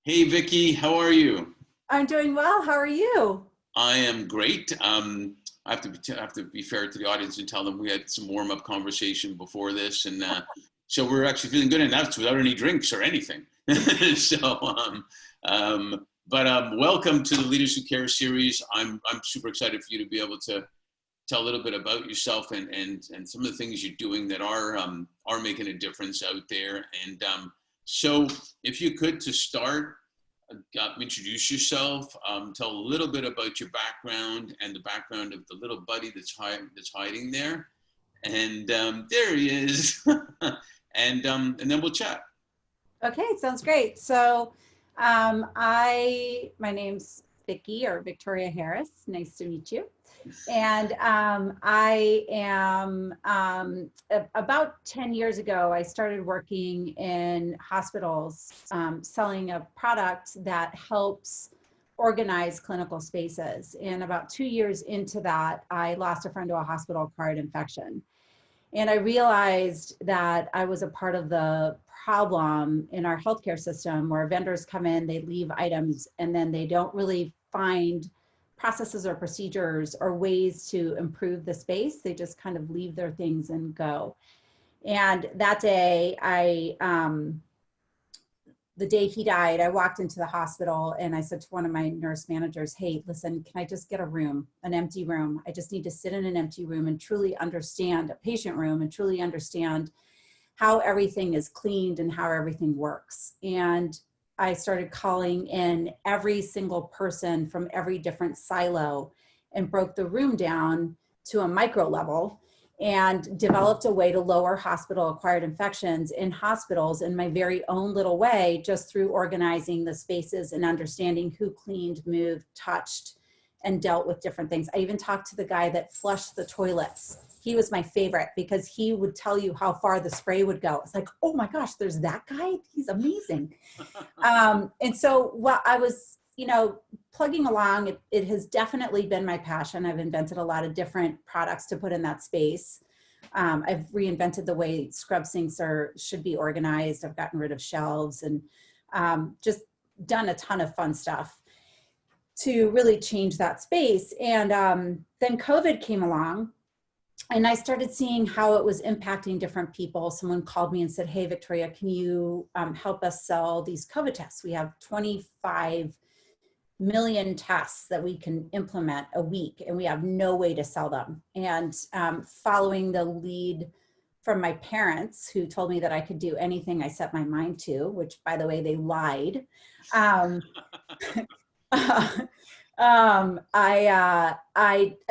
Hey Vicky, how are you? I'm doing well. How are you? I am great. I have to be fair to the audience and tell them we had some warm-up conversation before this, and so we're actually feeling good, and that's without any drinks or anything. so, welcome to the Leaders Who Care series. I'm super excited for you to be able to tell a little bit about yourself and some of the things you're doing that are making a difference out there. And so, if you could to start. Introduce yourself, tell a little bit about your background and the background of the little buddy that's hiding there. And there he is. and then we'll chat. Okay, sounds great. So my name's Vicki or Victoria Harris. Nice to meet you. And I am about 10 years ago, I started working in hospitals selling a product that helps organize clinical spaces. And about 2 years into that, I lost a friend to a hospital-acquired infection. And I realized that I was a part of the problem in our healthcare system where vendors come in, they leave items, and then they don't really find processes or procedures or ways to improve the space. They just kind of leave their things and go. And that day, the day he died, I walked into the hospital and I said to one of my nurse managers, hey, listen, can I just get a room, an empty room? I just need to sit in an empty room and truly understand, a patient room, and truly understand how everything is cleaned and how everything works. And I started calling in every single person from every different silo and broke the room down to a micro level and developed a way to lower hospital-acquired infections in hospitals in my very own little way, just through organizing the spaces and understanding who cleaned, moved, touched, and dealt with different things. I even talked to the guy that flushed the toilets. He was my favorite because he would tell you how far the spray would go. It's like, oh my gosh, there's that guy? He's amazing. And so while I was, plugging along, it has definitely been my passion. I've invented a lot of different products to put in that space. I've reinvented the way scrub sinks should be organized. I've gotten rid of shelves and just done a ton of fun stuff to really change that space. And then COVID came along. And I started seeing how it was impacting different people. Someone called me and said, hey, Victoria, can you help us sell these COVID tests? We have 25 million tests that we can implement a week, and we have no way to sell them. And following the lead from my parents, who told me that I could do anything I set my mind to, which, by the way, they lied. I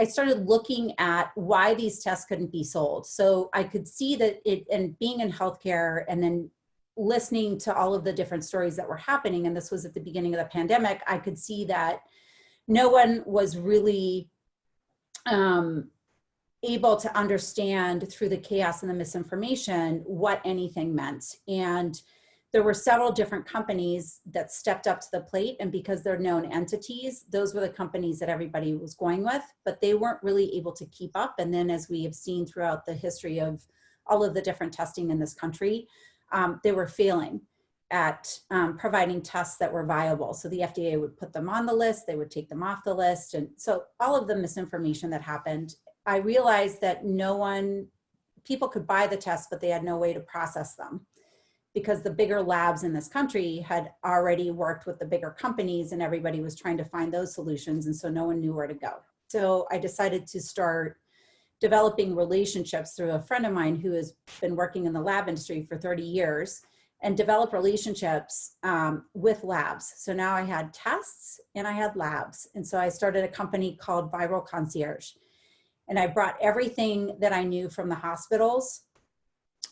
started looking at why these tests couldn't be sold. So I could see that and being in healthcare and then listening to all of the different stories that were happening, and this was at the beginning of the pandemic, I could see that no one was really able to understand through the chaos and the misinformation what anything meant. And there were several different companies that stepped up to the plate, and because they're known entities, those were the companies that everybody was going with, but they weren't really able to keep up. And then, as we have seen throughout the history of all of the different testing in this country, they were failing at providing tests that were viable. So the FDA would put them on the list, they would take them off the list. And so all of the misinformation that happened, I realized that people could buy the tests, but they had no way to process them, because the bigger labs in this country had already worked with the bigger companies and everybody was trying to find those solutions. And so no one knew where to go. So I decided to start developing relationships through a friend of mine who has been working in the lab industry for 30 years and develop relationships with labs. So now I had tests and I had labs. And so I started a company called Viral Concierge. And I brought everything that I knew from the hospitals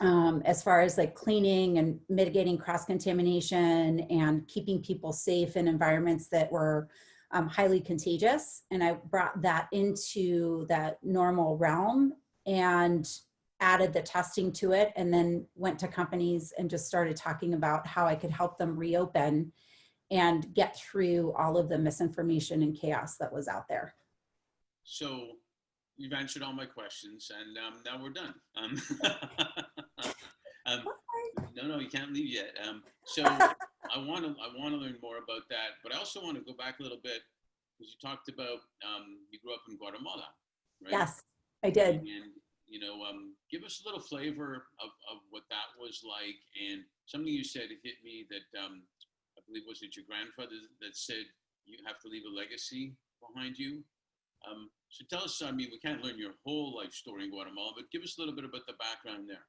as far as like cleaning and mitigating cross-contamination and keeping people safe in environments that were highly contagious. And I brought that into that normal realm and added the testing to it, and then went to companies and just started talking about how I could help them reopen and get through all of the misinformation and chaos that was out there. So you've answered all my questions, and now we're done. No, you can't leave yet. I want to learn more about that, but I also want to go back a little bit because you talked about you grew up in Guatemala, right? Yes, I did. And give us a little flavor of what that was like. And something you said hit me that I believe was it your grandfather that said you have to leave a legacy behind you. So tell us, I mean, we can't learn your whole life story in Guatemala, but give us a little bit about the background there.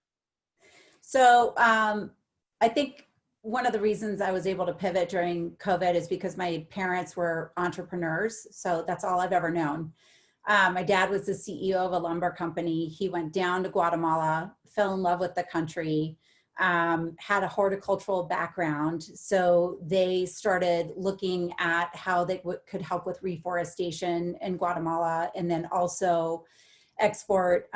So I think one of the reasons I was able to pivot during COVID is because my parents were entrepreneurs. So that's all I've ever known. My dad was the CEO of a lumber company. He went down to Guatemala, fell in love with the country, had a horticultural background. So they started looking at how they could help with reforestation in Guatemala, and then also export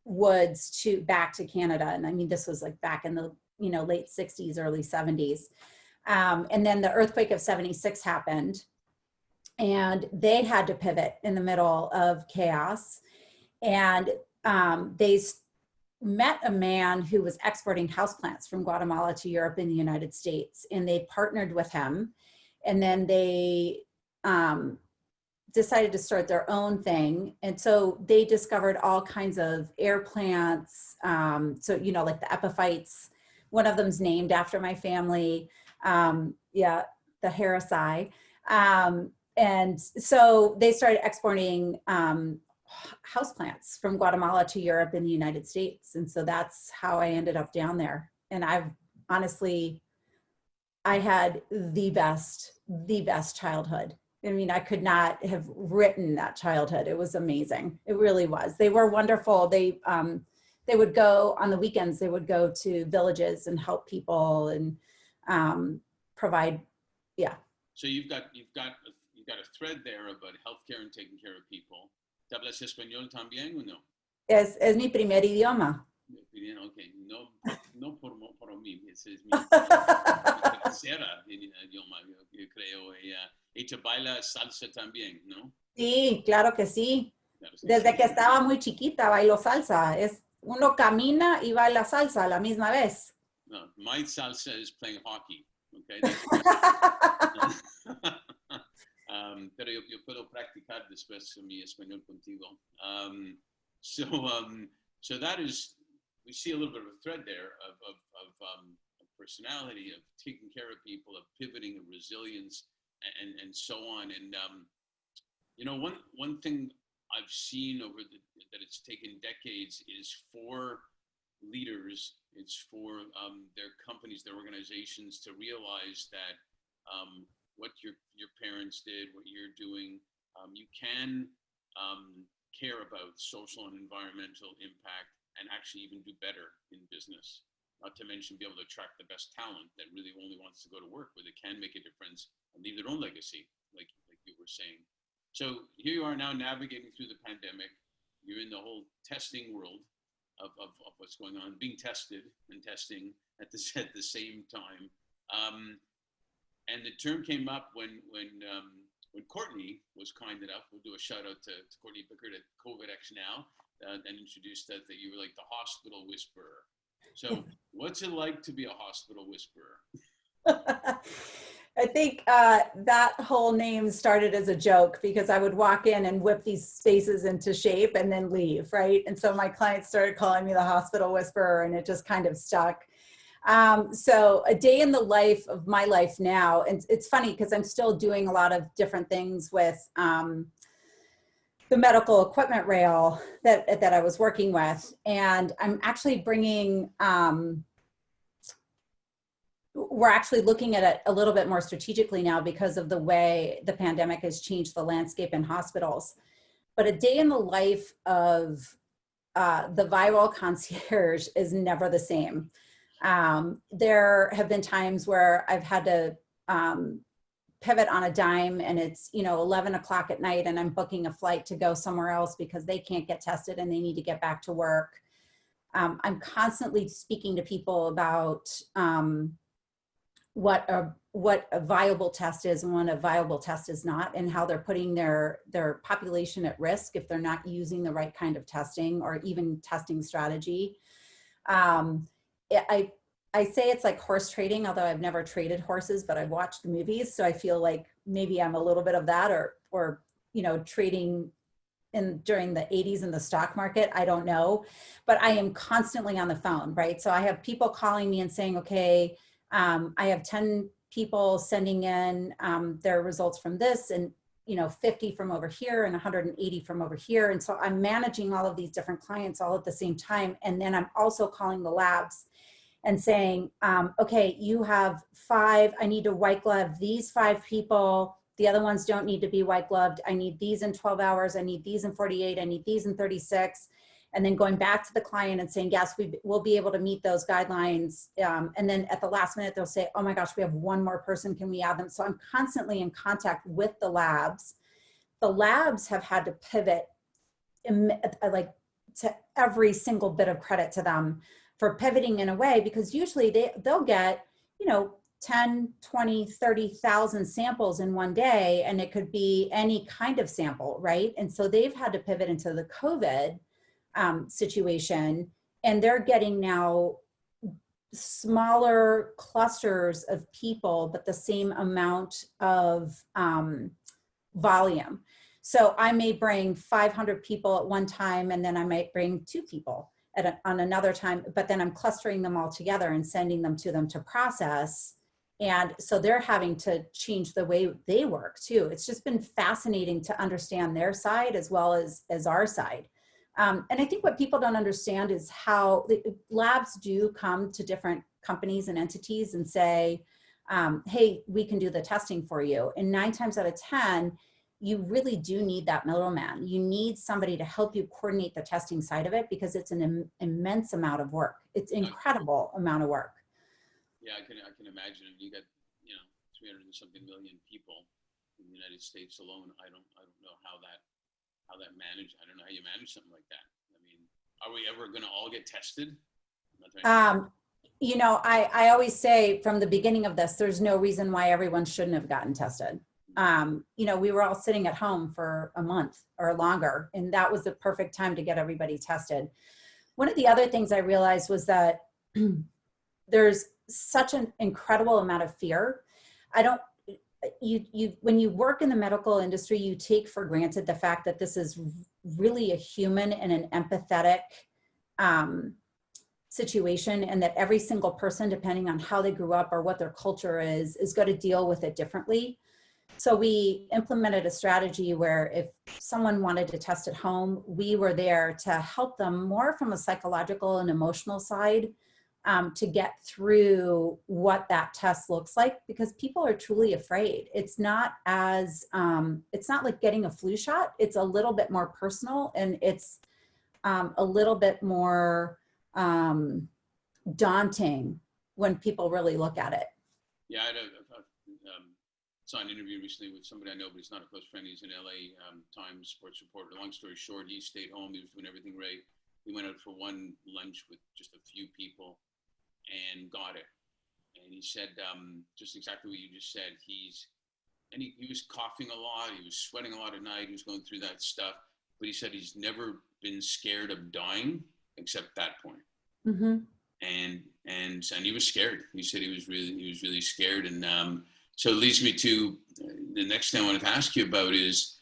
woods back to Canada. And I mean, this was like back in the late 60s, early 70s. And then the earthquake of 76 happened. And they had to pivot in the middle of chaos. And they met a man who was exporting houseplants from Guatemala to Europe and the United States. And they partnered with him. And then they decided to start their own thing. And so they discovered all kinds of air plants. So, like the epiphytes. One of them's named after my family. The Harrisii. And so they started exporting houseplants from Guatemala to Europe and the United States. And so that's how I ended up down there. And I had the best childhood. I mean, I could not have written that childhood. It was amazing. It really was. They were wonderful. They would go on the weekends, they would go to villages and help people and provide, yeah. So you've got a thread there about healthcare and taking care of people. ¿Te hablas español también o no? Es mi primer idioma. Okay, no por mí, ese es mi tercera idioma, yo creo. Y te baila salsa también, ¿no? Sí, claro que sí. Claro, sí. Desde que estaba muy chiquita bailo salsa. Uno camina y baila salsa a la misma vez. No, my salsa is playing hockey, okay? Pero yo puedo practicar después mi español contigo. So that is, we see a little bit of a thread there of personality, of taking care of people, of pivoting, of resilience, and so on. And one thing I've seen that it's taken decades is for leaders, it's for their companies, their organizations to realize that what your parents did, what you're doing, you can care about social and environmental impact and actually even do better in business. Not to mention be able to attract the best talent that really only wants to go to work where they can make a difference and leave their own legacy, like you were saying. So here you are now navigating through the pandemic. You're in the whole testing world of what's going on, being tested and testing at the same time. And the term came up when Courtney was kind enough, we'll do a shout out to Courtney Bickert at COVID-19 Now, and introduced that you were like the hospital whisperer. So what's it like to be a hospital whisperer? I think that whole name started as a joke because I would walk in and whip these spaces into shape and then leave, right? And so my clients started calling me the hospital whisperer, and it just kind of stuck. So a day in the life of my life now, and it's funny because I'm still doing a lot of different things with the medical equipment rail that I was working with. And I'm actually bringing, we're actually looking at it a little bit more strategically now because of the way the pandemic has changed the landscape in hospitals. But a day in the life of the Viral Concierge is never the same. There have been times where I've had to pivot on a dime, and it's 11 o'clock at night and I'm booking a flight to go somewhere else because they can't get tested and they need to get back to work. I'm constantly speaking to people about what a viable test is and what a viable test is not, and how they're putting their population at risk if they're not using the right kind of testing or even testing strategy. I say it's like horse trading, although I've never traded horses, but I've watched movies. So I feel like maybe I'm a little bit of that, or, you know, trading during the 80s in the stock market. I don't know, but I am constantly on the phone, right? So I have people calling me and saying, okay, I have 10 people sending in their results from this, and, you know, 50 from over here and 180 from over here. And so I'm managing all of these different clients all at the same time. And then I'm also calling the labs and saying, okay, you have 5, I need to white glove these 5 people. The other ones don't need to be white gloved. I need these in 12 hours. I need these in 48. I need these in 36. And then going back to the client and saying, yes, we will be able to meet those guidelines. And then at the last minute, they'll say, oh my gosh, we have one more person. Can we add them? So I'm constantly in contact with the labs. The labs have had to pivot, like, to every single bit of credit to them for pivoting in a way, because usually they'll get, you know, 10, 20, 30,000 samples in one day, and it could be any kind of sample, right? And so they've had to pivot into the COVID situation, and they're getting now smaller clusters of people, but the same amount of volume. So I may bring 500 people at one time, and then I might bring 2 people on another time, but then I'm clustering them all together and sending them to process. And so they're having to change the way they work too. It's just been fascinating to understand their side as well as our side. And I think what people don't understand is how labs do come to different companies and entities and say, hey, we can do the testing for you. And 9 times out of 10, you really do need that middleman. You need somebody to help you coordinate the testing side of it, because it's an immense amount of work. It's incredible amount of work. Yeah, I can imagine. You got, you know, 300 and something million people in the United States alone. I don't know how that managed. I don't know how you manage something like that. I mean, are we ever going to all get tested? You know, I always say from the beginning of this, there's no reason why everyone shouldn't have gotten tested. You know, we were all sitting at home for a month or longer, and that was the perfect time to get everybody tested. One of the other things I realized was that there's such an incredible amount of fear. When you work in the medical industry, you take for granted the fact that this is really a human and an empathetic situation, and that every single person, depending on how they grew up or what their culture is going to deal with it differently. So we implemented a strategy where if someone wanted to test at home, we were there to help them more from a psychological and emotional side, to get through what that test looks like, because people are truly afraid. It's not like getting a flu shot. It's a little bit more personal, and it's a little bit more daunting when people really look at it. Yeah, I saw an interview recently with somebody I know, but he's not a close friend. He's an LA Times sports reporter. Long story short, he stayed home. He was doing everything right. He went out for one lunch with just a few people and got it. And he said just exactly what you just said. He was coughing a lot. He was sweating a lot at night. He was going through that stuff. But he said he's never been scared of dying except that point. Mm-hmm. And he was scared. He said he was really scared. And so it leads me to the next thing I wanted to ask you about is,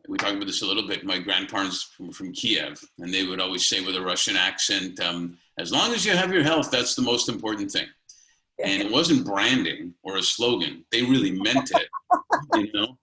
we talked about this a little bit. My grandparents from Kiev, and they would always say with a Russian accent, as long as you have your health, that's the most important thing. And it wasn't branding or a slogan. They really meant it, you know?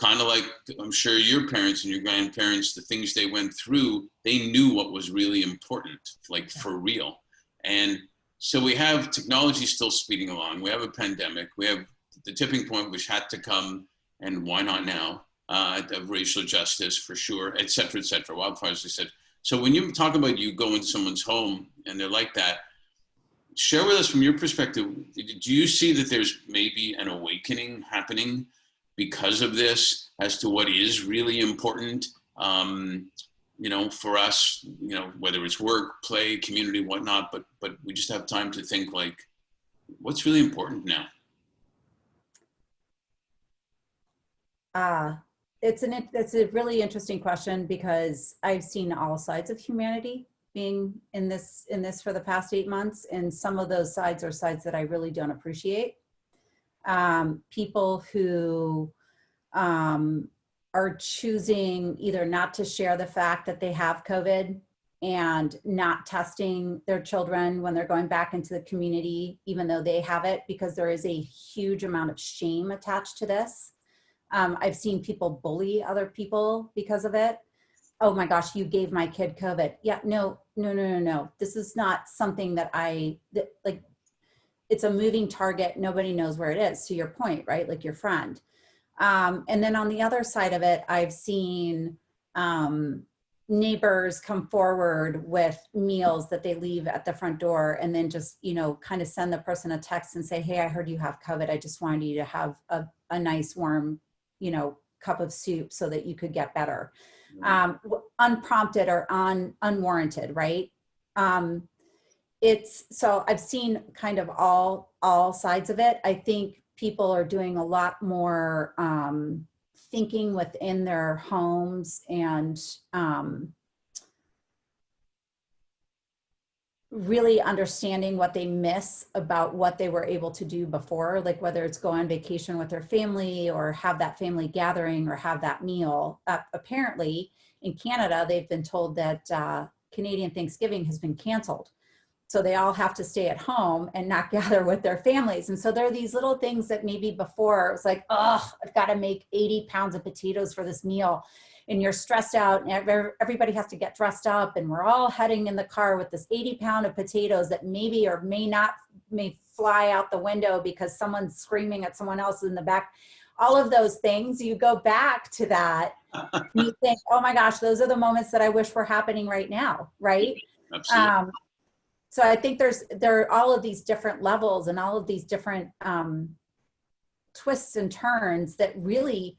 Kind of like, I'm sure your parents and your grandparents, the things they went through, they knew what was really important, like for real. And so we have technology still speeding along. We have a pandemic. We have the tipping point, which had to come, and why not now, of racial justice for sure, et cetera, wildfires, I said. So when you talk about you go into someone's home and they're like that, share with us from your perspective, do you see that there's maybe an awakening happening because of this as to what is really important, you know, for us, you know, whether it's work, play, community, whatnot, but we just have time to think like, what's really important now? It's a really interesting question, because I've seen all sides of humanity being in this for the past 8 months. And some of those sides are sides that I really don't appreciate. People who are choosing either not to share the fact that they have COVID and not testing their children when they're going back into the community, even though they have it, because there is a huge amount of shame attached to this. I've seen people bully other people because of it. Oh my gosh, you gave my kid COVID. Yeah, no. This is not something that like, it's a moving target. Nobody knows where it is, to your point, right? Like your friend. And then on the other side of it, I've seen neighbors come forward with meals that they leave at the front door, and then just, you know, kind of send the person a text and say, hey, I heard you have COVID. I just wanted you to have a nice warm, you know, cup of soup so that you could get better. Unprompted or unwarranted, right? So I've seen kind of all sides of it. I think people are doing a lot more thinking within their homes and really understanding what they miss about what they were able to do before, like whether it's go on vacation with their family or have that family gathering or have that meal. Apparently in Canada, they've been told that Canadian Thanksgiving has been canceled. So they all have to stay at home and not gather with their families. And so there are these little things that maybe before it was like, oh, I've got to make 80 pounds of potatoes for this meal. And you're stressed out and everybody has to get dressed up. And we're all heading in the car with this 80-pound of potatoes that maybe or may fly out the window because someone's screaming at someone else in the back. All of those things, you go back to that and you think, oh my gosh, those are the moments that I wish were happening right now, right? Absolutely. So I think there are all of these different levels and all of these different twists and turns that really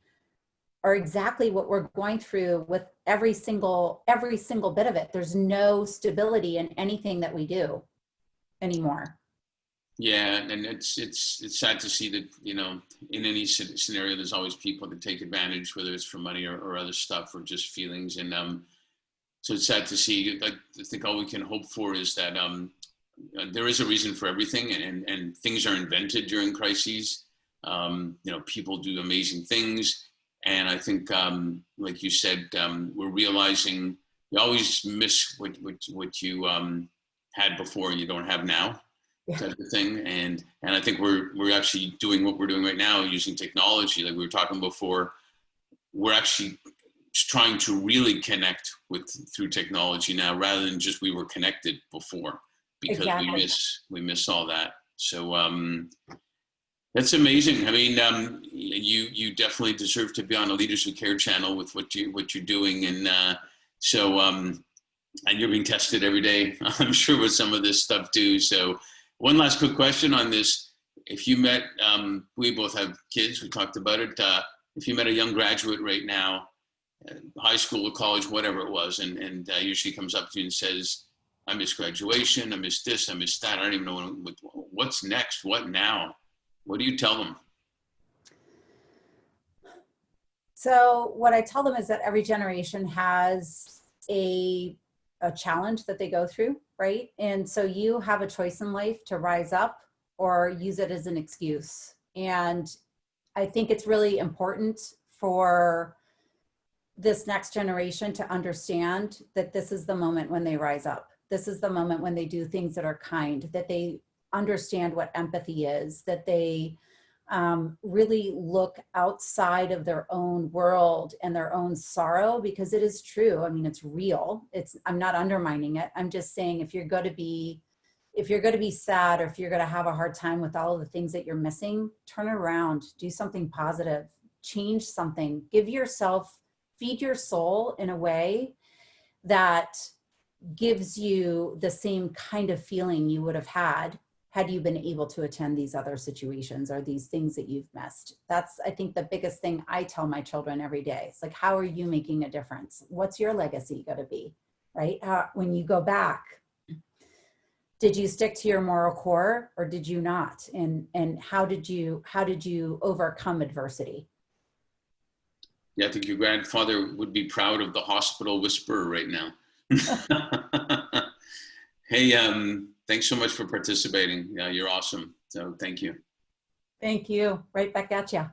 are exactly what we're going through with every single bit of it. There's no stability in anything that we do anymore. Yeah, and it's sad to see that, you know, in any scenario, there's always people that take advantage, whether it's for money or other stuff or just feelings. And so it's sad to see. I think all we can hope for is that there is a reason for everything, and things are invented during crises. You know, people do amazing things. And I think, like you said, we're realizing you always miss what you had before and you don't have now, type of thing. And I think we're actually doing what we're doing right now using technology. Like we were talking before, we're actually trying to really connect through technology now, rather than just we were connected before, because we miss all that. So that's amazing. I mean, you definitely deserve to be on a Leaders Who Care channel with what you're doing, and and you're being tested every day, I'm sure, with some of this stuff too. So one last quick question on this: if you met, we both have kids, we talked about it. If you met a young graduate right now, high school or college, whatever it was, and usually comes up to you and says, I miss graduation, I miss this, I miss that, I don't even know what's next, what now? What do you tell them? So what I tell them is that every generation has a challenge that they go through, right? And so you have a choice in life to rise up or use it as an excuse. And I think it's really important for this next generation to understand that this is the moment when they rise up. This is the moment when they do things that are kind, that they understand what empathy is, that they really look outside of their own world and their own sorrow, because it is true. I mean, it's real. I'm not undermining it. I'm just saying, if you're going to be sad, or if you're going to have a hard time with all of the things that you're missing, turn it around, do something positive, change something, feed your soul in a way that gives you the same kind of feeling you would have had you been able to attend these other situations or these things that you've missed. That's, I think, the biggest thing I tell my children every day. It's like, how are you making a difference? What's your legacy going to be, right? When you go back, did you stick to your moral core or did you not? And how did you overcome adversity? Yeah, I think your grandfather would be proud of the hospital whisperer right now. Hey, thanks so much for participating. You're awesome. So thank you. Thank you. Right back at you.